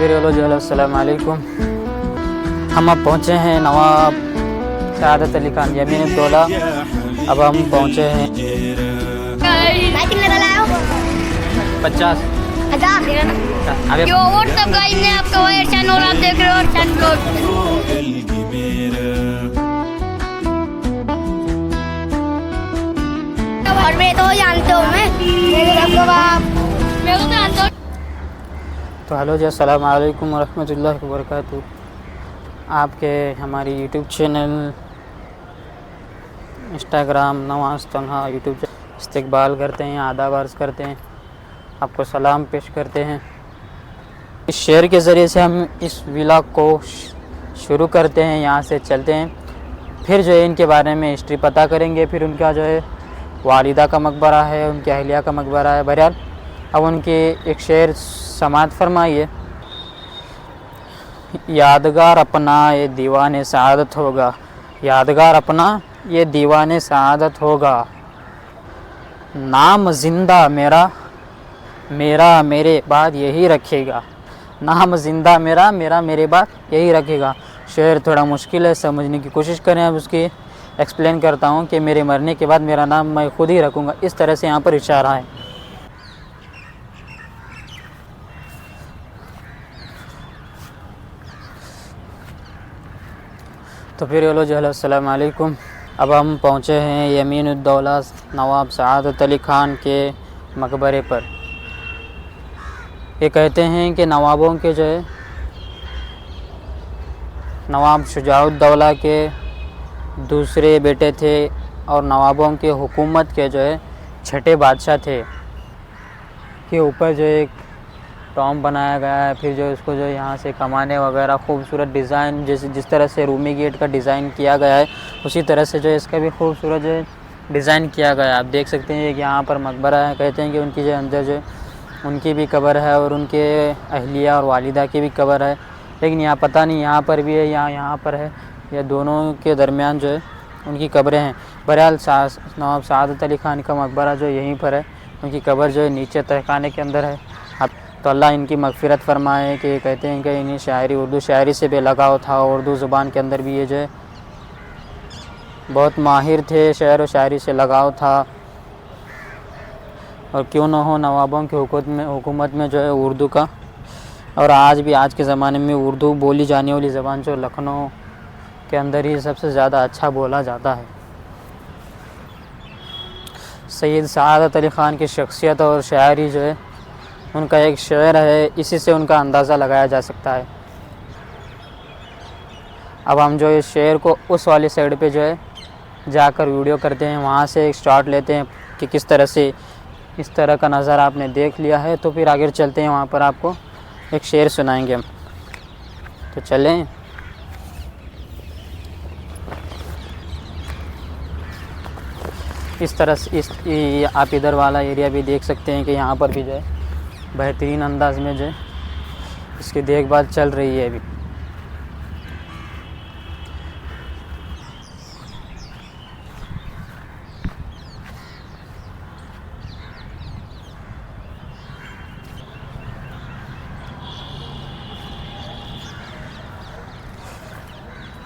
फिर अस्सलाम वालेकुम। हम अब पहुँचे हैं नवाब शहादत अली खान यमीन दौला। अब हम पहुँचे हैं 50। अभी जो व्हाट्सएप गाइस ने आपका वायर चैनल आप देख रहे हो चैनल और मैं तो जानते हो मैं तो जानता हूँ। तो हेलो जी, अस्सलाम वालेकुम वरहमतुल्लाहि वबरकातुहू। आपके हमारी यूट्यूब चैनल इंस्टाग्राम नवाज़ तन्हा यूट्यूब चैनल इस्तकबाल करते हैं, आदाब अर्ज़ करते हैं, आपको सलाम पेश करते हैं। इस शेयर के ज़रिए से हम इस व्लॉग को शुरू करते हैं, यहाँ से चलते हैं, फिर जो है इनके बारे में हिस्ट्री पता करेंगे। फिर उनका जो है वालिदा का मकबरा है, उनकी अहलिया का मकबरा है। बहरहाल अब उनके एक शेर समात फरमाइए। यादगार अपना ये दीवाने सआदत होगा, यादगार अपना ये दीवाने सआदत होगा। नाम जिंदा मेरा मेरा मेरे बाद यही रखेगा, नाम जिंदा मेरा मेरा मेरे बाद यही रखेगा। शेर थोड़ा मुश्किल है, समझने की कोशिश करें। अब उसकी एक्सप्लेन करता हूँ कि मेरे मरने के बाद मेरा नाम मैं खुद ही रखूँगा। इस तरह से यहाँ पर इशारा है। तो फिर अस्सलाम वालेकुम। अब हम पहुँचे हैं यमीन दौला नवाब सआदत अली ख़ान के मकबरे पर। ये कहते हैं कि नवाबों के जो है नवाब शुजाउद्दौला के दूसरे बेटे थे और नवाबों के हुकूमत के जो है छठे बादशाह थे। के ऊपर जो एक टॉम बनाया गया है। फिर जो इसको जो यहाँ से कमाने वगैरह खूबसूरत डिज़ाइन, जिस तरह से रूमी गेट का डिज़ाइन किया गया है उसी तरह से जो है इसका भी खूबसूरत जो है डिज़ाइन किया गया है। आप देख सकते हैं कि यहाँ पर मकबरा है। कहते हैं कि उनकी जो अंदर जो उनकी भी कब्र है और उनके अहलिया और वालिदा की भी कब्र है, लेकिन यहाँ पता नहीं यहाँ पर भी है या यहाँ पर है या दोनों के दरमियान जो है उनकी कब्रें हैं। बहरहाल नवाब सआदत अली ख़ान का मकबरा जो यहीं पर है, उनकी कब्र जो है नीचे तहखाने के अंदर है। अब तो अल्लाह इनकी मग़फ़िरत फरमाए। कि कहते हैं कि इन्हें शायरी उर्दू शायरी से भी लगाव था, उर्दू ज़ुबान के अंदर भी ये जो है बहुत माहिर थे, शेर व शायरी से लगाव था। और क्यों न हो नवाबों की हुकूमत में जो है उर्दू का, और आज भी आज के ज़माने में उर्दू बोली जाने वाली ज़बान जो लखनऊ के अंदर ही सबसे ज़्यादा अच्छा बोला जाता है। सैयद सआदत अली ख़ान की शख्सियत और शायरी जो है उनका एक शेर है, इसी से उनका अंदाज़ा लगाया जा सकता है। अब हम जो इस शेर को उस वाली साइड पे जो है जाकर वीडियो करते हैं, वहाँ से एक शॉट लेते हैं कि किस तरह से इस तरह का नज़ारा आपने देख लिया है। तो फिर आगे चलते हैं, वहाँ पर आपको एक शेर सुनाएंगे हम। तो चलें। इस तरह से आप इधर वाला एरिया भी देख सकते हैं कि यहाँ पर भी जो है बेहतरीन अंदाज में जो है इसकी देखभाल चल रही है अभी।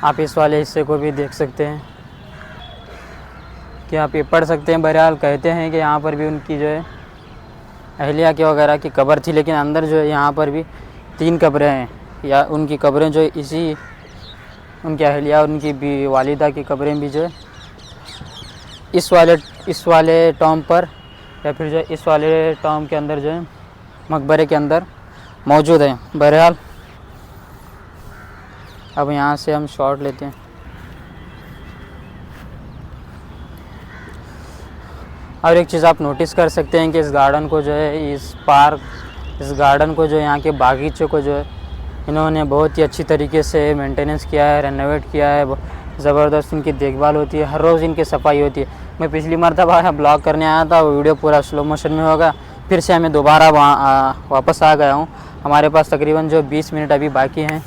आप इस वाले हिस्से को भी देख सकते हैं कि आप ये पढ़ सकते हैं। बहरहाल कहते हैं कि यहाँ पर भी उनकी जो है अहलिया के वगैरह की कब्र थी, लेकिन अंदर जो है यहाँ पर भी 3 कब्रें हैं, या उनकी कब्रें जो है इसी उनकी अहलिया और उनकी भी वालिदा की कब्रें भी जो है इस वाले टॉम पर या फिर जो इस वाले टॉम के अंदर जो है मकबरे के अंदर मौजूद हैं। बहरहाल अब यहाँ से हम शॉट लेते हैं। और एक चीज़ आप नोटिस कर सकते हैं कि इस गार्डन को जो है इस गार्डन को जो यहाँ के बागीचे को जो है इन्होंने बहुत ही अच्छी तरीके से मेंटेनेंस किया है, रेनोवेट किया है। ज़बरदस्त इनकी देखभाल होती है, हर रोज़ इनकी सफाई होती है। मैं पिछली मरतबा ब्लॉग करने आया था, वो वीडियो पूरा स्लो मोशन में होगा, फिर से हमें दोबारा वापस आ गया हूँ। हमारे पास तकरीबन जो 20 मिनट अभी बाकी हैं,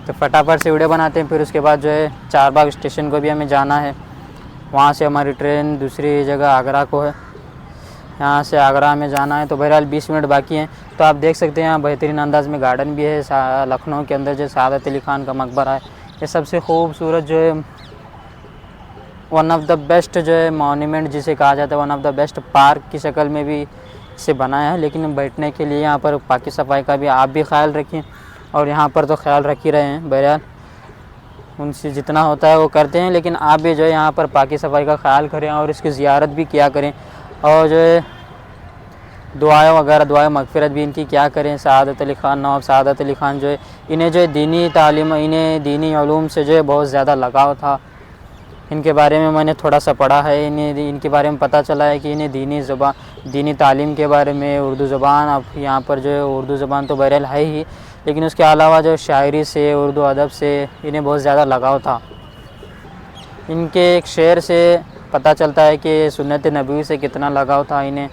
तो फटाफट से वीडियो बनाते हैं। फिर उसके बाद जो है चारबाग स्टेशन को भी हमें जाना है, वहाँ से हमारी ट्रेन दूसरी जगह आगरा को है। यहाँ से आगरा में जाना है, तो बहरहाल 20 मिनट बाकी हैं। तो आप देख सकते हैं यहाँ बेहतरीन अंदाज में गार्डन भी है। लखनऊ के अंदर जो सआदत अली ख़ान का मकबरा है, ये सबसे खूबसूरत जो है, वन ऑफ द बेस्ट जो है मॉन्यूमेंट जिसे कहा जाता है, one of the best park की शक्ल में भी इसे बनाया है। लेकिन बैठने के लिए यहाँ पर पाकी सफाई का भी आप भी ख्याल रखें, और यहाँ पर तो ख्याल रख ही रहे हैं, बहरहाल उनसे जितना होता है वो करते हैं, लेकिन आप भी जो है यहाँ पर पाकी सफाई का ख्याल करें और इसकी ज़ियारत भी किया करें, और जो है दुआएं वगैरह, दुआएं मगफ़िरत भी इनकी क्या करें। सआदत अली ख़ान, नवाब सआदत अली ख़ान जो है, इन्हें जो है दीनी तालीम, इन्हें दीनी उलूम से जो है बहुत ज़्यादा लगाव था। इनके बारे में मैंने थोड़ा सा पढ़ा है, इनके बारे में पता चला है कि इन्हें दीनी तालीम के बारे में, उर्दू ज़बान, अब यहाँ पर जो है उर्दू ज़बान तो बहरहाल है ही, लेकिन उसके अलावा जो शायरी से, उर्दू अदब से इन्हें बहुत ज़्यादा लगाव था। इनके एक शेर से पता चलता है कि सुन्नत नबी से कितना लगाव था इन्हें,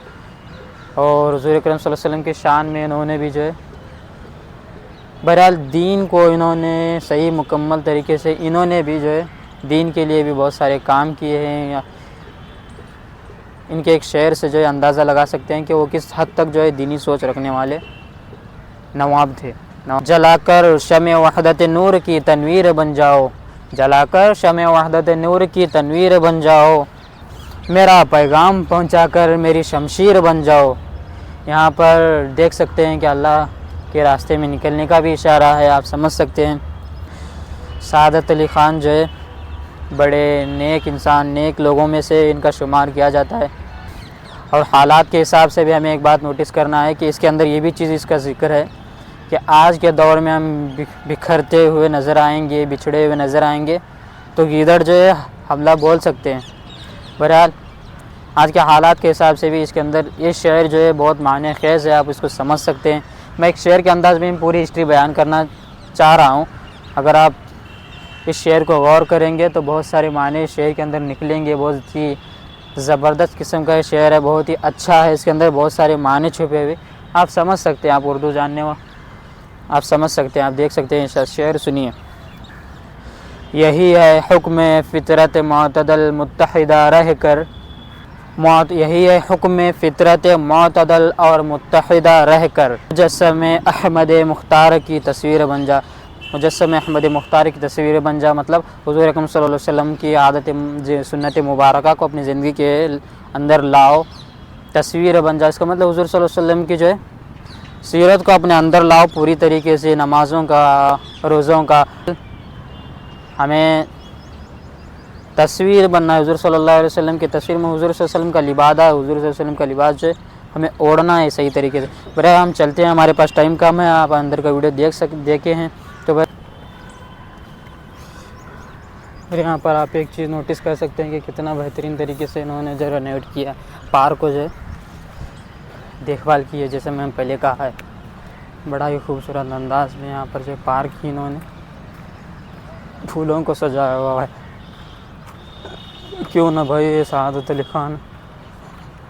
और हुज़ूर अकरम सल्लल्लाहु अलैहि वसल्लम के शान में इन्होंने भी जो है बहरहाल दीन को इन्होंने सही मुकम्मल तरीके से, इन्होंने भी जो है दीन के लिए भी बहुत सारे काम किए हैं। या इनके एक शेर से जो है अंदाज़ा लगा सकते हैं कि वो किस हद तक जो है दीनी सोच रखने वाले नवाब थे। जलाकर शमे वहदत नूर की तनवीर बन जाओ, जलाकर शमे वहदत नूर की तनवीर बन जाओ, मेरा पैगाम पहुंचाकर मेरी शमशीर बन जाओ। यहाँ पर देख सकते हैं कि अल्लाह के रास्ते में निकलने का भी इशारा है, आप समझ सकते हैं। सआदत अली ख़ान जो है बड़े नेक इंसान, नेक लोगों में से इनका शुमार किया जाता है। और हालात के हिसाब से भी हमें एक बात नोटिस करना है कि इसके अंदर ये भी चीज़ इसका ज़िक्र है कि आज के दौर में हम बिखरते हुए नज़र आएंगे, बिछड़े हुए नज़र आएंगे, तो इधर जो है हमला बोल सकते हैं। बहरहाल आज के हालात के हिसाब से भी इसके अंदर ये शेर जो है बहुत माने ख़ेज़ है, आप इसको समझ सकते हैं। मैं एक शेर के अंदाज़ में पूरी हिस्ट्री बयान करना चाह रहा हूँ। अगर आप इस शेर को गौर करेंगे तो बहुत सारे माने इस शेर के अंदर निकलेंगे। बहुत ही ज़बरदस्त किस्म का ये शेर है, बहुत ही अच्छा है, इसके अंदर बहुत सारे माने छुपे हुए, आप समझ सकते हैं। आप उर्दू जानने वाले आप समझ सकते हैं, आप देख सकते हैं। शेर सुनिए। यही है हुक्म फ़ितरत मुअतदल मुत्तहिदा रह कर, यही है हुक्म फ़ितरत मुअतदल और मुत्तहिदा रह कर, मुजस्सम अहमद मुख्तार की तस्वीर बन जा। मुजस्सम अहमद मुख्तार की तस्वीर बन जा मतलब हुज़ूर अकरम सल्लल्लाहु अलैहि वसल्लम की आदत सुन्नत मुबारका को अपनी ज़िंदगी के अंदर लाओ, तस्वीर बन जा। इसका मतलब हुज़ूर सल्लल्लाहु अलैहि वसल्लम की जो है सीरत को अपने अंदर लाओ पूरी तरीके से, नमाज़ों का, रोज़ों का। हमें तस्वीर बनना है हुज़ूर सल्लल्लाहु अलैहि वसल्लम की तस्वीर में। हुज़ूर सल्लल्लाहु अलैहि वसल्लम का लिबास है, हुज़ूर सल्लल्लाहु अलैहि वसल्लम का लिबास जो है हमें ओढ़ना है सही तरीके से। बहरहाल हम चलते हैं, हमारे पास टाइम कम है, आप अंदर का वीडियो देखे हैं तो बस। और यहाँ पर आप एक चीज़ नोटिस कर सकते हैं कि कितना बेहतरीन तरीके से इन्होंने जो रेनोवेट किया, पार्क को जो है देखभाल की है। जैसे मैंने पहले कहा है, बड़ा ही खूबसूरत अंदाज में यहाँ पर जो पार्क की इन्होंने फूलों को सजाया हुआ है। क्यों ना भाई, ये सआदत अली ख़ान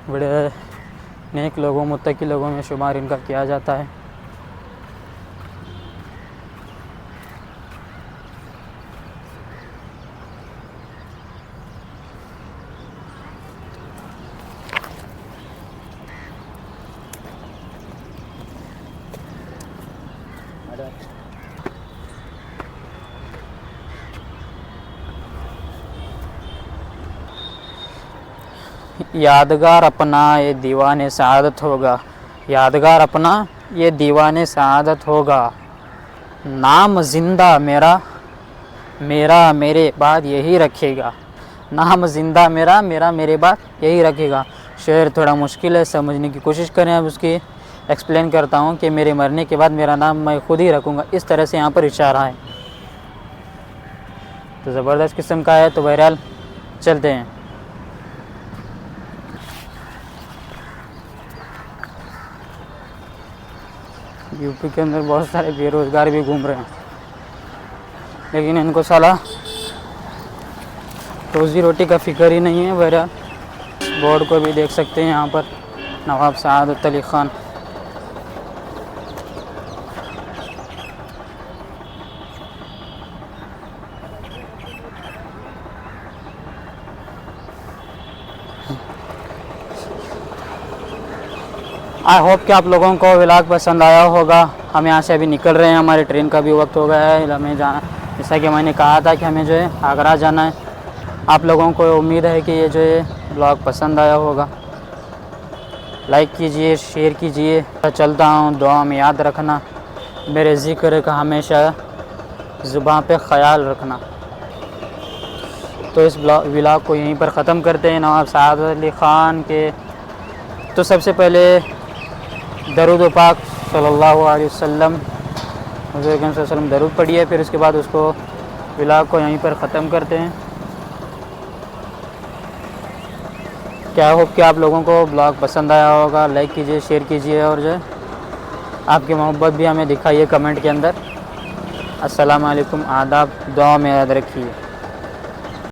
बड़े नेक लोगों, मुत्तकी लोगों में शुमार इनका किया जाता है। यादगार अपना ये दीवाने सआदत होगा, यादगार अपना ये दीवाने सआदत होगा, नाम ज़िंदा मेरा, मेरा मेरे बाद यही रखेगा। नाम ज़िंदा मेरा, मेरा मेरे बाद यही रखेगा। शेर थोड़ा मुश्किल है, समझने की कोशिश करें। अब उसकी एक्सप्लेन करता हूँ कि मेरे मरने के बाद मेरा नाम मैं खुद ही रखूँगा, इस तरह से यहाँ पर इशारा है। तो ज़बरदस्त किस्म का है। तो बहरहाल चलते हैं। यूपी के अंदर बहुत सारे बेरोज़गार भी घूम रहे हैं, लेकिन इनको साला रोज़ी रोटी का फ़िक्र ही नहीं है। बहरहाल बोर्ड को भी देख सकते हैं यहाँ पर, नवाब सआदत अली ख़ान। आई होप कि आप लोगों को व्लॉग पसंद आया होगा। हम यहाँ से अभी निकल रहे हैं, हमारे ट्रेन का भी वक्त हो गया है, हमें जाना, जैसा कि मैंने कहा था कि हमें जो है आगरा जाना है। आप लोगों को उम्मीद है कि ये जो है व्लॉग पसंद आया होगा। लाइक कीजिए, शेयर कीजिए। चलता हूँ, दुआ में याद रखना, मेरे ज़िक्र का हमेशा ज़ुबान पे ख़याल रखना। तो इस व्लॉग को यहीं पर ख़त्म करते हैं नवाब साद अली ख़ान के। तो सबसे पहले दरूद पाक सल्लल्लाहु अलैहि वसल्लम, हुज़ूर अकरम सल्लल्लाहु अलैहि वसल्लम दरूद पढ़िए, फिर उसके बाद उसको व्लॉग को यहीं पर ख़त्म करते हैं। क्या होप कि आप लोगों को ब्लॉग पसंद आया होगा। लाइक कीजिए, शेयर कीजिए और जो है आपकी मोहब्बत भी हमें दिखाइए कमेंट के अंदर। अस्सलाम वालेकुम, आदाब, दुआ में याद रखिए।